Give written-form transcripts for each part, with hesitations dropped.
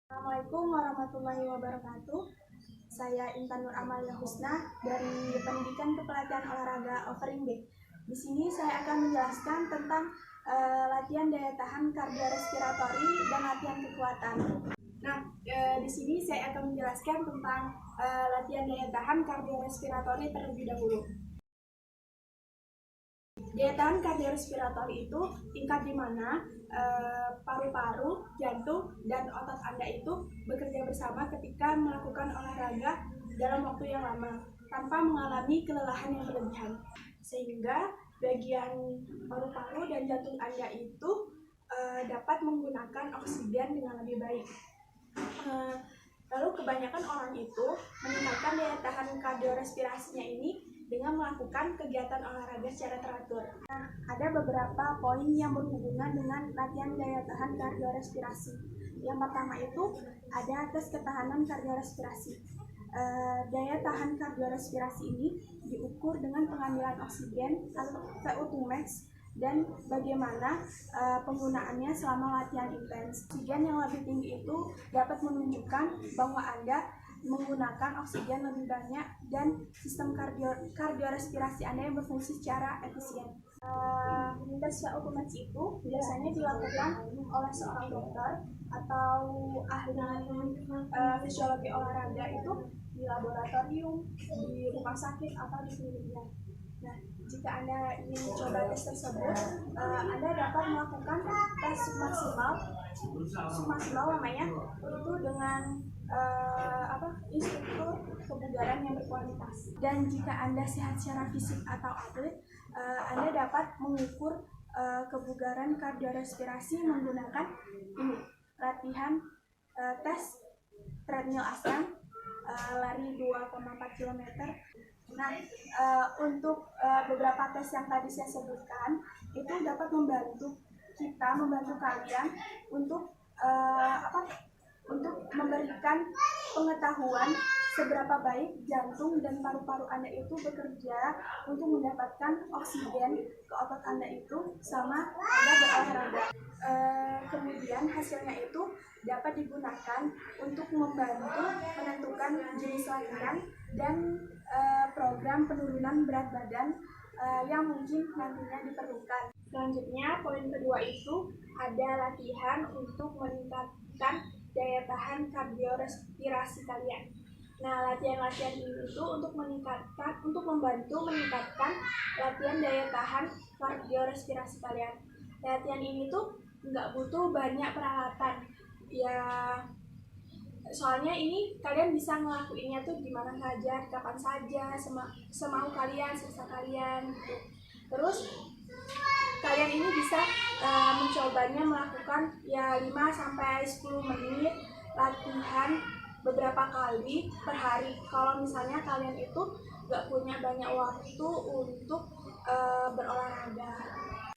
Assalamualaikum warahmatullahi wabarakatuh. Saya Intan Nur Amalia Husna dari Pendidikan Kepelatihan Olahraga Offering B. Di sini saya akan menjelaskan tentang latihan daya tahan kardiorespiratori dan latihan kekuatan. Di sini saya akan menjelaskan tentang latihan daya tahan kardiorespiratori terlebih dahulu. Daya tahan kardiorespiratori itu tingkat di mana paru-paru, jantung, dan otot Anda itu bekerja bersama ketika melakukan olahraga dalam waktu yang lama tanpa mengalami kelelahan yang berlebihan, sehingga bagian paru-paru dan jantung Anda itu dapat menggunakan oksigen dengan lebih baik. Lalu kebanyakan orang itu meningkatkan daya tahan kardiorespirasinya ini dengan melakukan kegiatan olahraga secara teratur. Ada beberapa poin yang berhubungan dengan latihan daya tahan kardiorespirasi. Yang pertama itu ada tes ketahanan kardiorespirasi. Daya tahan kardiorespirasi ini diukur dengan pengambilan oksigen atau VO2 max dan bagaimana penggunaannya selama latihan intens. Oksigen yang lebih tinggi itu dapat menunjukkan bahwa Anda menggunakan oksigen lebih banyak dan sistem kardiorespirasi Anda yang berfungsi secara efisien. Tes VO2 max itu biasanya dilakukan oleh seorang dokter atau ahli fisiologi olahraga itu di laboratorium, di rumah sakit atau di kliniknya. Nah, jika Anda ingin mencoba tes tersebut, Anda dapat melakukan tes submaksimal namanya, itu dengan instruktur kebugaran yang berkualitas. Dan jika Anda sehat secara fisik atau atlet, Anda dapat mengukur kebugaran kardiorespirasi menggunakan latihan tes treadmill ASEAN, lari 2,4 km. Nah, untuk beberapa tes yang tadi saya sebutkan itu dapat membantu kalian untuk memberikan pengetahuan seberapa baik jantung dan paru-paru Anda itu bekerja untuk mendapatkan oksigen ke otot Anda itu sama Anda berolahraga. Kemudian hasilnya itu dapat digunakan untuk membantu menentukan jenis latihan dan program penurunan berat badan yang mungkin nantinya diperlukan. Selanjutnya, poin kedua itu ada latihan untuk meningkatkan daya tahan kardiorespirasi kalian. Nah, latihan-latihan ini itu untuk membantu meningkatkan latihan daya tahan kardiorespirasi kalian. Latihan ini tuh nggak butuh banyak peralatan. Ya, soalnya ini kalian bisa ngelakuinnya tuh di mana saja, kapan saja, semau kalian, selesa kalian gitu. Terus kalian ini bisa mencobanya melakukan 5-10 menit latihan beberapa kali per hari. Kalau misalnya kalian itu nggak punya banyak waktu untuk berolahraga.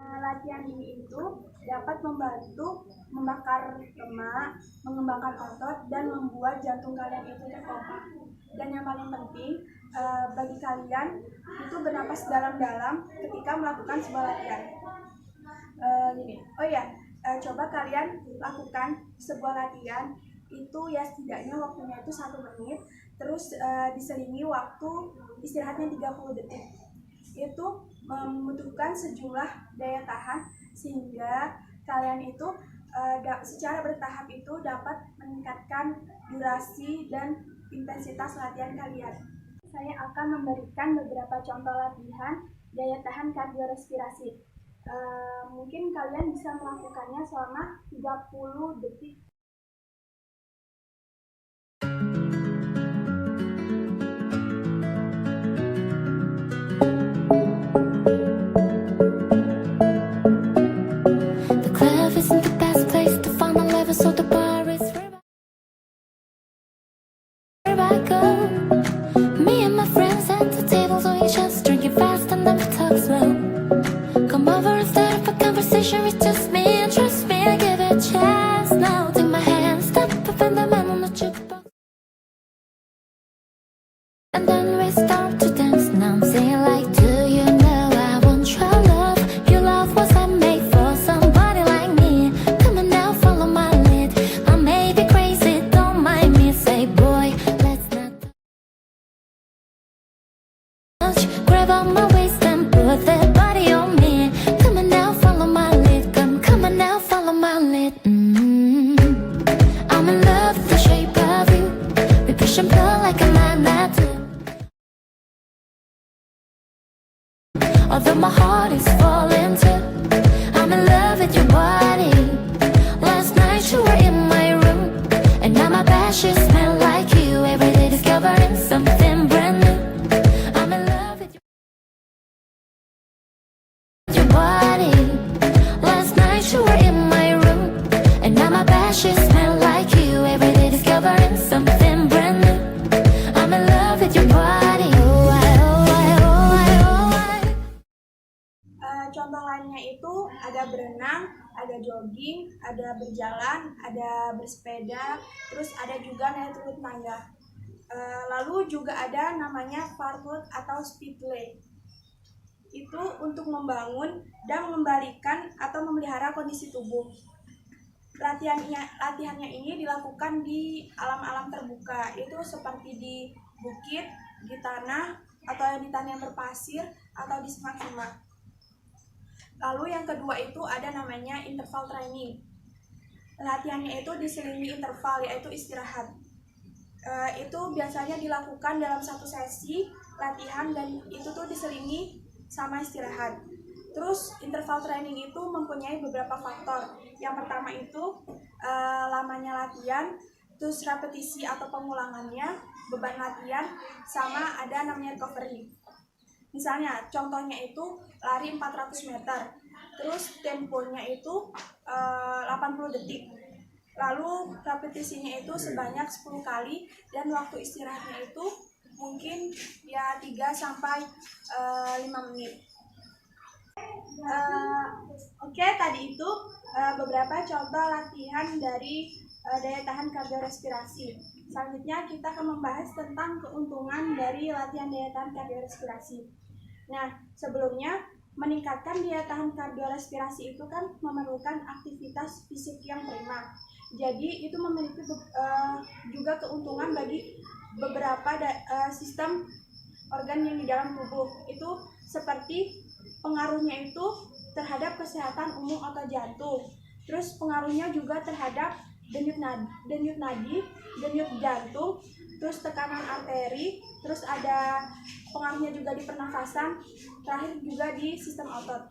Latihan ini itu dapat membantu membakar lemak, mengembangkan otot, dan membuat jantung kalian itu terpompa. Dan yang paling penting bagi kalian itu bernapas dalam-dalam ketika melakukan sebuah latihan. Coba kalian lakukan sebuah latihan itu ya setidaknya waktunya itu 1 menit, terus diselingi waktu istirahatnya 30 detik. Itu membutuhkan sejumlah daya tahan sehingga kalian itu secara bertahap itu dapat meningkatkan durasi dan intensitas latihan kalian. Saya akan memberikan beberapa contoh latihan daya tahan kardiorespirasi. Mungkin kalian bisa melakukannya selama 30 detik. So the bar is where I go. Me and my friends at the tables, we just drinking fast and then we talk slow. Come over and start up a conversation with just me, and trust me, I give it a chance. Now take my hand, step up and the man on the jukebox, and then we start to dance. Now I'm singing like, do you know I want your love? Your love was handmade for somebody like me. jogging, ada berjalan, ada bersepeda, terus ada juga naik turun tangga. Lalu juga ada namanya parkour atau speedway. Itu untuk membangun dan mengembalikan atau memelihara kondisi tubuh. Latihannya ini dilakukan di alam-alam terbuka, itu seperti di bukit, di tanah, atau di tanah yang berpasir, atau di semak-semak. Lalu yang kedua itu ada namanya interval training. Latihannya itu diselingi interval, yaitu istirahat. Itu biasanya dilakukan dalam satu sesi latihan dan itu tuh diselingi sama istirahat. Terus interval training itu mempunyai beberapa faktor. Yang pertama itu lamanya latihan, terus repetisi atau pengulangannya, beban latihan, sama ada namanya recovery. Misalnya contohnya itu lari 400 meter, terus temponya itu 80 detik. Lalu repetisinya itu sebanyak 10 kali dan waktu istirahatnya itu mungkin ya 3 sampai 5 menit. Oke, tadi itu beberapa contoh latihan dari daya tahan kardiorespirasi. Selanjutnya kita akan membahas tentang keuntungan dari latihan daya tahan kardiorespirasi. Nah, sebelumnya meningkatkan daya tahan kardiorespirasi itu kan memerlukan aktivitas fisik yang prima. Jadi itu memiliki juga keuntungan bagi beberapa sistem organ yang di dalam tubuh. Itu seperti pengaruhnya itu terhadap kesehatan umum atau jantung. Terus pengaruhnya juga terhadap denyut nadi, denyut jantung, terus tekanan arteri, terus ada pengaruhnya juga di pernafasan, terakhir juga di sistem otot.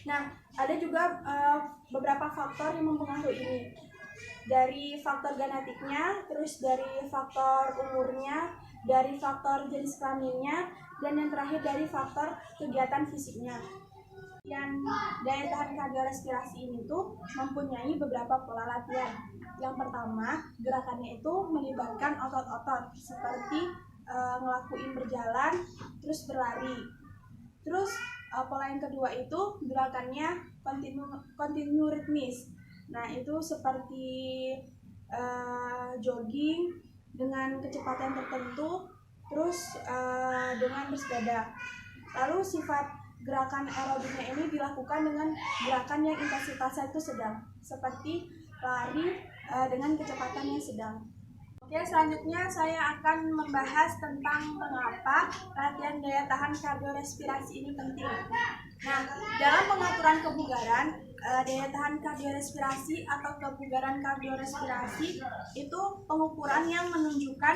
Nah, ada juga beberapa faktor yang mempengaruhi ini. Dari faktor genetiknya, terus dari faktor umurnya, dari faktor jenis kelaminnya, dan yang terakhir dari faktor kegiatan fisiknya. Dan daya tahan kardiorespirasi ini tuh mempunyai beberapa pola latihan. Yang pertama, gerakannya itu melibatkan otot-otot seperti ngelakuin berjalan, terus berlari. Terus pola yang kedua itu gerakannya kontinu ritmis. Nah, itu seperti jogging dengan kecepatan tertentu, terus dengan bersepeda. Lalu sifat gerakan aerobiknya ini dilakukan dengan gerakan yang intensitasnya itu sedang, seperti lari dengan kecepatan yang sedang. Oke, selanjutnya saya akan membahas tentang mengapa latihan daya tahan kardiorespirasi ini penting. Nah, dalam pengaturan kebugaran, daya tahan kardiorespirasi atau kebugaran kardiorespirasi itu pengukuran yang menunjukkan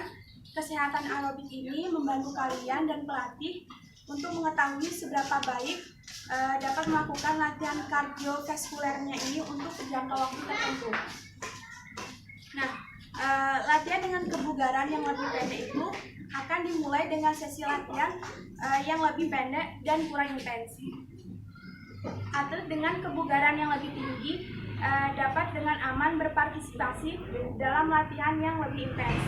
kesehatan aerobik ini membantu kalian dan pelatih untuk mengetahui seberapa baik dapat melakukan latihan kardiovaskulernya ini untuk jangka waktu tertentu. Nah, latihan dengan kebugaran yang lebih pendek itu akan dimulai dengan sesi latihan yang lebih pendek dan kurang intens. Atlet dengan kebugaran yang lebih tinggi dapat dengan aman berpartisipasi dalam latihan yang lebih intens.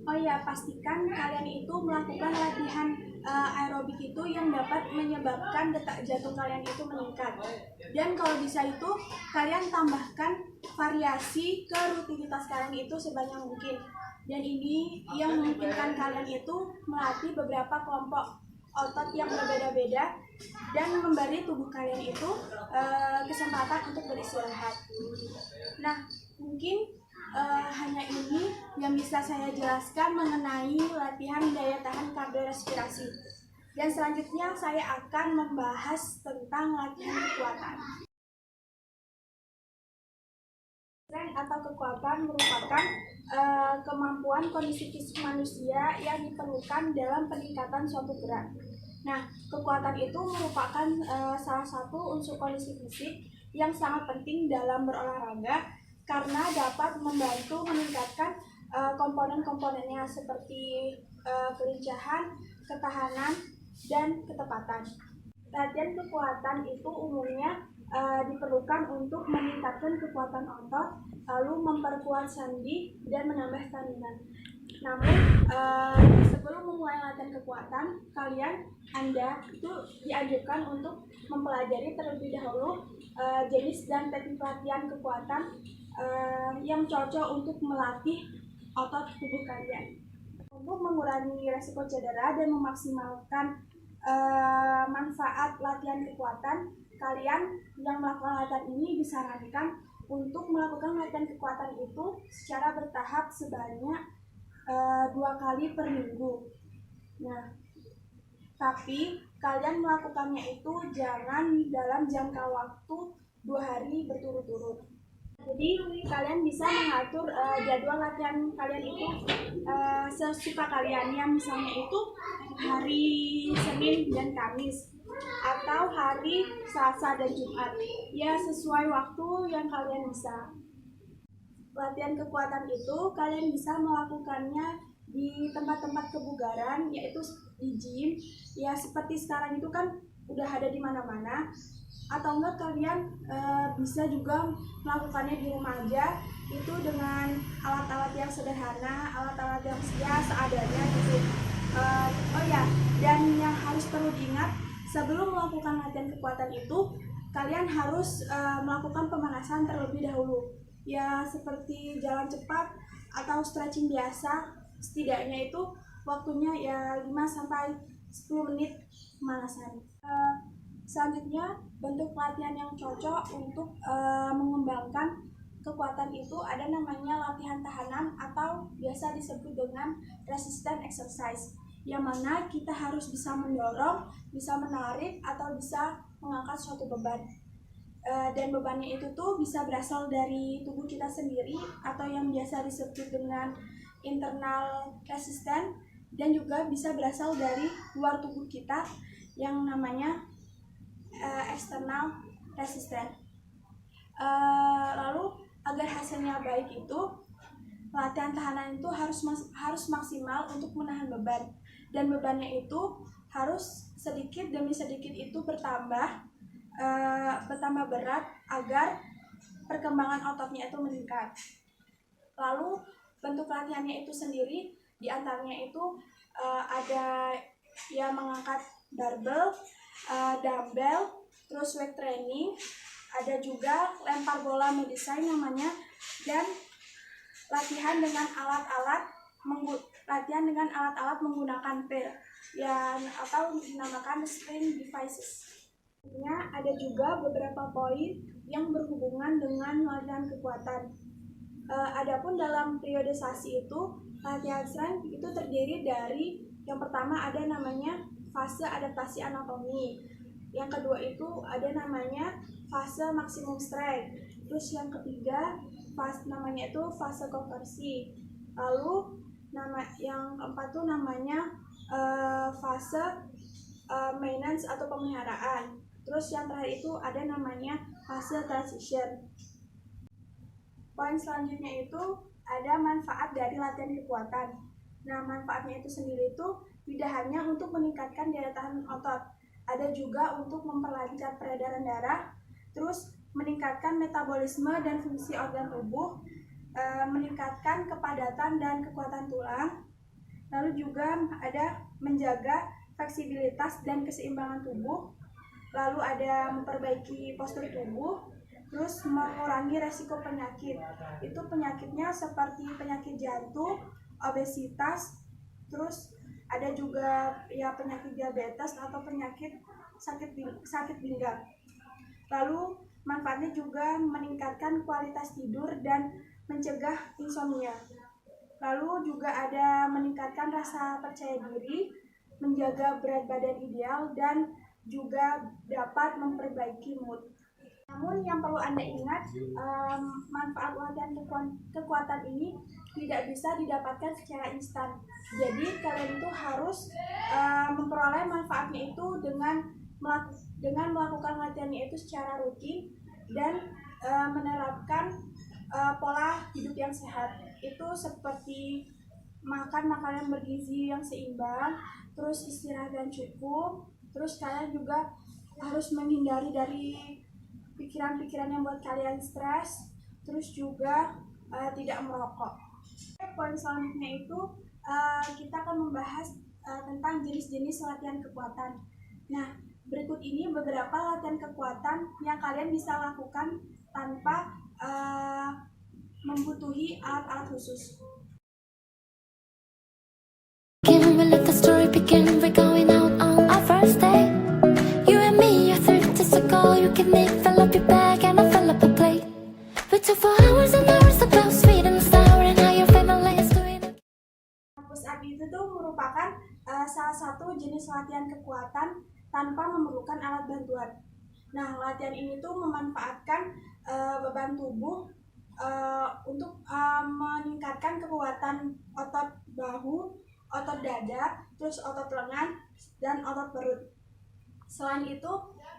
Oh ya, pastikan kalian itu melakukan latihan aerobik itu yang dapat menyebabkan detak jantung kalian itu meningkat. Dan kalau bisa itu, kalian tambahkan variasi ke rutinitas kalian itu sebanyak mungkin. Dan ini yang memungkinkan kalian itu melatih beberapa kelompok otot yang berbeda-beda dan memberi tubuh kalian itu kesempatan untuk beristirahat. Nah, mungkin hanya ini yang bisa saya jelaskan mengenai latihan daya tahan kardiorespirasi. Dan selanjutnya saya akan membahas tentang latihan kekuatan. Strength atau kekuatan merupakan kemampuan kondisi fisik manusia yang diperlukan dalam peningkatan suatu gerak. Nah, kekuatan itu merupakan salah satu unsur kondisi fisik yang sangat penting dalam berolahraga karena dapat membantu meningkatkan komponen-komponennya seperti kelincahan, ketahanan, dan ketepatan. Latihan kekuatan itu umumnya diperlukan untuk meningkatkan kekuatan otot, lalu memperkuat sendi, dan menambah stamina. Namun sebelum memulai latihan kekuatan, Anda itu dianjurkan untuk mempelajari terlebih dahulu jenis dan teknik latihan kekuatan yang cocok untuk melatih otot tubuh kalian. Untuk mengurangi resiko cedera dan memaksimalkan manfaat latihan kekuatan, kalian yang melakukan latihan ini disarankan untuk melakukan latihan kekuatan itu secara bertahap sebanyak 2 kali per minggu. Nah, tapi kalian melakukannya itu jangan dalam jangka waktu 2 hari berturut-turut. Jadi kalian bisa mengatur jadwal latihan kalian itu sesuka kalian, yang misalnya itu hari Senin dan Kamis atau hari Selasa dan Jumat, ya sesuai waktu yang kalian bisa. Latihan kekuatan itu kalian bisa melakukannya di tempat-tempat kebugaran, yaitu di gym, ya seperti sekarang itu kan udah ada di mana-mana. Atau enggak kalian bisa juga melakukannya di rumah aja, itu dengan alat-alat yang sederhana, alat-alat yang seadanya gitu. Oh ya, dan yang harus perlu diingat, sebelum melakukan latihan kekuatan itu, kalian harus melakukan pemanasan terlebih dahulu. Ya seperti jalan cepat atau stretching biasa, setidaknya itu waktunya ya 5-10 menit pemanasan. Selanjutnya, bentuk latihan yang cocok untuk mengembangkan kekuatan itu ada namanya latihan tahanan atau biasa disebut dengan resistance exercise, yang mana kita harus bisa mendorong, bisa menarik, atau bisa mengangkat suatu beban. Dan bebannya itu tuh bisa berasal dari tubuh kita sendiri atau yang biasa disebut dengan internal resistance, dan juga bisa berasal dari luar tubuh kita yang namanya external resistance. Lalu agar hasilnya baik itu, latihan tahanan itu harus maksimal untuk menahan beban, dan bebannya itu harus sedikit demi sedikit itu bertambah berat agar perkembangan ototnya itu meningkat. Lalu bentuk latihannya itu sendiri diantaranya itu ada yang mengangkat barbel, dumbbell, terus weight training, ada juga lempar bola medicine namanya, dan latihan dengan alat-alat menggunakan pair yang atau dinamakan string devices. Ada juga beberapa poin yang berhubungan dengan latihan kekuatan. Adapun dalam periodisasi itu, latihan strength itu terdiri dari yang pertama ada namanya fase adaptasi anatomi, yang kedua itu ada namanya fase maksimum strength, terus yang ketiga namanya itu fase konversi, lalu yang keempat tuh namanya fase maintenance atau pemeliharaan, terus yang terakhir itu ada namanya fase transition. Poin selanjutnya itu ada manfaat dari latihan kekuatan. Nah, manfaatnya itu sendiri itu tidak hanya untuk meningkatkan daya tahan otot, ada juga untuk memperlancar peredaran darah, terus meningkatkan metabolisme dan fungsi organ tubuh, meningkatkan kepadatan dan kekuatan tulang, lalu juga ada menjaga fleksibilitas dan keseimbangan tubuh, lalu ada memperbaiki postur tubuh, terus mengurangi resiko penyakit. Itu penyakitnya seperti penyakit jantung, obesitas, terus ada juga ya penyakit diabetes atau penyakit sakit pinggang. Lalu manfaatnya juga meningkatkan kualitas tidur dan mencegah insomnia. Lalu juga ada meningkatkan rasa percaya diri, menjaga berat badan ideal, dan juga dapat memperbaiki mood. Namun yang perlu Anda ingat, manfaat latihan kekuatan ini tidak bisa didapatkan secara instan. Jadi kalian itu harus memperoleh manfaatnya itu dengan melakukan latihannya itu secara rutin dan menerapkan pola hidup yang sehat. Itu seperti makan makanan bergizi yang seimbang, terus istirahat yang cukup, terus kalian juga harus menghindari dari pikiran-pikiran yang buat kalian stres, terus juga tidak merokok. Poin selanjutnya itu kita akan membahas tentang jenis-jenis latihan kekuatan. Nah, berikut ini beberapa latihan kekuatan yang kalian bisa lakukan tanpa membutuhi alat-alat khusus. Can we let the story begin? We're going out on our first day. You and me, you're 30 ago. You give me, fill up your bag, and I fill up a plate. We took 4 hours and hours about sweet and sour, and how your family is doing. Push up itu tuh merupakan salah satu jenis latihan kekuatan tanpa memerlukan alat bantuan. Nah, latihan ini tuh memanfaatkan beban tubuh untuk meningkatkan kekuatan otot bahu, otot dada, terus otot lengan, dan otot perut. Selain itu,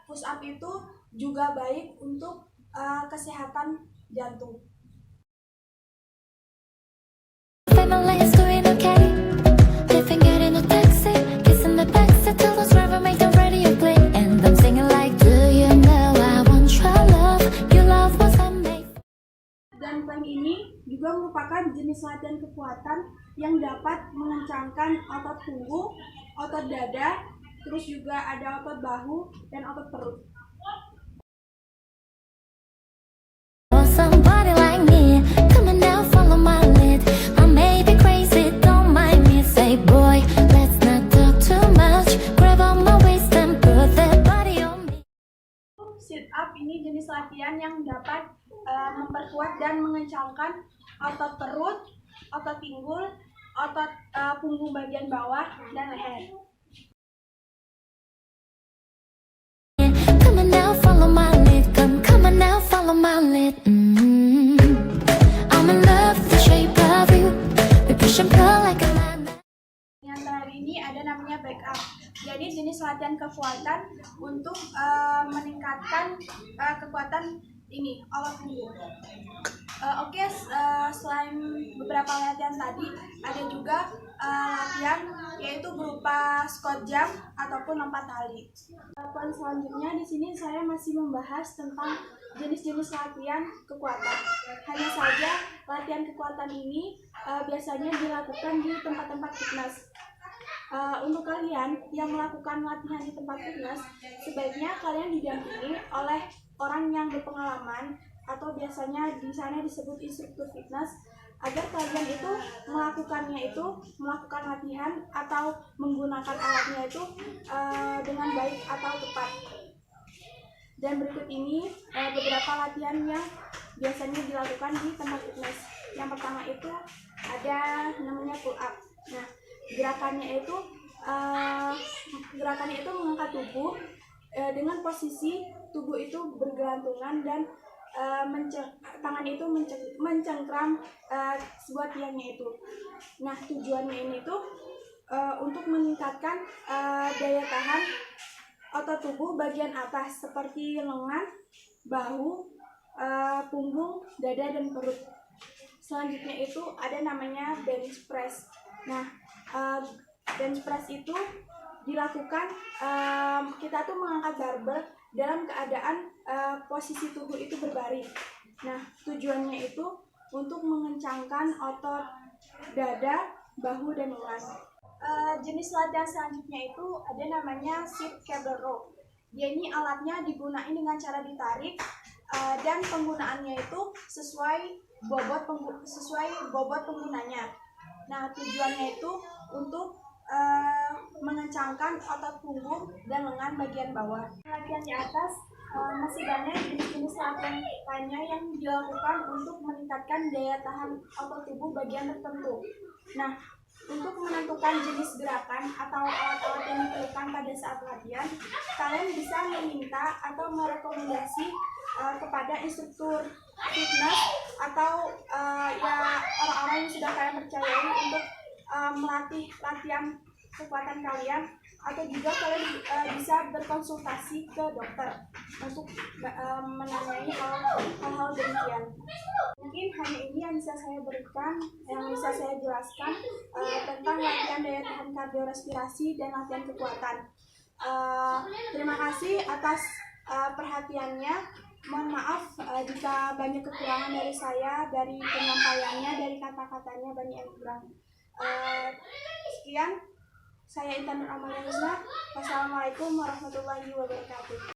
push up itu juga baik untuk kesehatan jantung. Family is doing okay. Living good in a taxi, kissing the backseat till the driver make the radio play, and I'm singing like, do you know I want your love? Your love was handmade. Dan plank ini juga merupakan jenis latihan kekuatan yang dapat mengencangkan otot punggung, otot dada, terus juga ada otot bahu dan otot perut. For somebody like me, come on now, follow my lead. I may be crazy, don't mind me. Say, boy, let's not talk too much. Grab on my waist and put that body on me. Sit up ini jenis latihan yang dapat memperkuat dan mengencangkan otot perut, otot pinggul, otot punggung bagian bawah, dan leher. Come on now, follow my lead. Come on now, follow my lead. I'm in love with the shape of you. We push and pull like a magnet. Yang terakhir ini ada namanya back up. Jadi jenis latihan kekuatan untuk meningkatkan kekuatan ini otot punggung. Selain beberapa latihan tadi, ada juga latihan yaitu berupa squat jump ataupun lompat tali. Poin selanjutnya di sini saya masih membahas tentang jenis-jenis latihan kekuatan. Hanya saja latihan kekuatan ini biasanya dilakukan di tempat-tempat fitness. Untuk kalian yang melakukan latihan di tempat fitness, sebaiknya kalian didampingi oleh orang yang berpengalaman atau biasanya di sana disebut instruktur fitness, agar kalian itu melakukan latihan atau menggunakan alatnya itu dengan baik atau tepat. Dan berikut ini beberapa latihan yang biasanya dilakukan di tempat fitness. Yang pertama itu ada namanya pull up. Nah, gerakannya itu mengangkat tubuh dengan posisi tubuh itu bergelantungan dan tangan itu mencengkram sebuah tiangnya itu. Nah, tujuannya ini tuh untuk meningkatkan daya tahan otot tubuh bagian atas seperti lengan, bahu, punggung, dada, dan perut. Selanjutnya itu ada namanya bench press. Nah, bench press itu dilakukan kita tuh mengangkat barbel dalam keadaan posisi tubuh itu berbaring. Nah, tujuannya itu untuk mengencangkan otot dada, bahu, dan lengan. Jenis latihan selanjutnya itu ada namanya sit cable row. Dia ini alatnya digunakan dengan cara ditarik dan penggunaannya itu sesuai bobot penggunanya. Nah, tujuannya itu untuk mengencangkan otot punggung dan lengan bagian bawah. Latihan di atas masih banyak jenis-jenis latihan lainnya yang dilakukan untuk meningkatkan daya tahan otot tubuh bagian tertentu. Nah, untuk menentukan jenis gerakan atau alat-alat yang diperlukan pada saat latihan, kalian bisa meminta atau merekomendasi kepada instruktur fitness atau orang-orang yang sudah kalian percayai untuk melatih latihan kekuatan kalian, atau juga kalian bisa berkonsultasi ke dokter untuk menanyai hal-hal demikian. Mungkin hanya ini yang bisa saya berikan, yang bisa saya jelaskan tentang latihan daya tahan kardiorespirasi dan latihan kekuatan. Terima kasih atas perhatiannya. Mohon maaf jika banyak kekurangan dari saya, dari penyampaiannya, dari kata-katanya banyak yang kurang. Sekian, saya Intan Nur Amalia Husna. Wassalamualaikum warahmatullahi wabarakatuh.